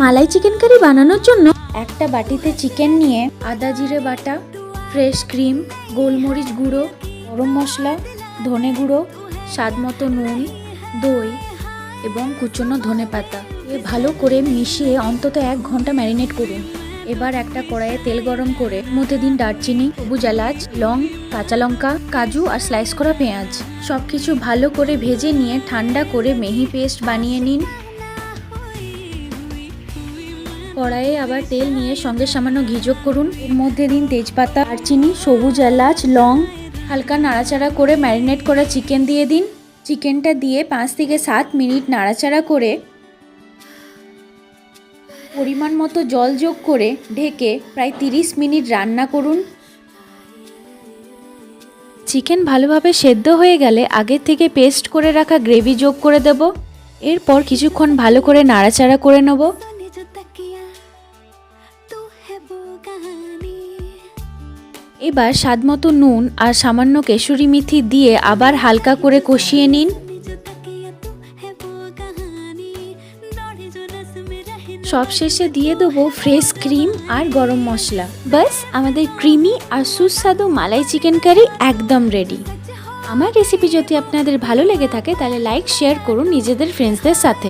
মালাই chicken curry বানানোর জন্য একটা বাটিতে চিকেন নিয়ে আদা জিরে বাটা, ফ্রেশ ক্রিম, গোলমরিচ গুঁড়ো, গরম মশলা, ধনে গুঁড়ো, স্বাদ মতো নুন, দই এবং কুচনো ধনেপাতা ভালো করে মিশিয়ে অন্তত 1 ঘন্টা ম্যারিনেট করুন। এবার একটা কড়াইয়ে তেল গরম করে মধ্যে দিন দারচিনি, সবুজ এলাচ, লং, কাঁচা লঙ্কা, কাজু আর স্লাইস করা পেঁয়াজ সবকিছু ভালো করে ভেজে নিয়ে ঠান্ডা করে মিহি পেস্ট বানিয়ে নিন। কড়াইয়ে আবার তেল নিয়ে সঙ্গে সামান্য ঘি যোগ করুন। এর মধ্যে দিন তেজপাতা, দারচিনি, সবুজ এলাচ, লং, হালকা নাড়াচাড়া করে ম্যারিনেট করা চিকেন দিয়ে দিন। চিকেনটা দিয়ে 5 থেকে 7 মিনিট নাড়াচাড়া করে পরিমাণ মতো জল যোগ করে ঢেকে প্রায় 30 মিনিট রান্না করুন। চিকেন ভালোভাবে সেদ্ধ হয়ে গেলে আগের থেকে পেস্ট করে রাখা গ্রেভি যোগ করে দেব। এরপর কিছুক্ষণ ভালো করে নাড়াচাড়া করে নেব। এবার স্বাদমতো নুন আর সামান্য কেশরি মেথি দিয়ে আবার হালকা করে কষিয়ে নিন। সবশেষে দিয়ে দেবো ফ্রেশ ক্রিম আর গরম মশলা। বাস আমাদের ক্রিমি আর সুস্বাদু মালাই চিকেন কারি একদম রেডি। আমার রেসিপি যদি আপনাদের ভালো লেগে থাকে তাহলে লাইক শেয়ার করুন নিজেদের ফ্রেন্ডসদের সাথে।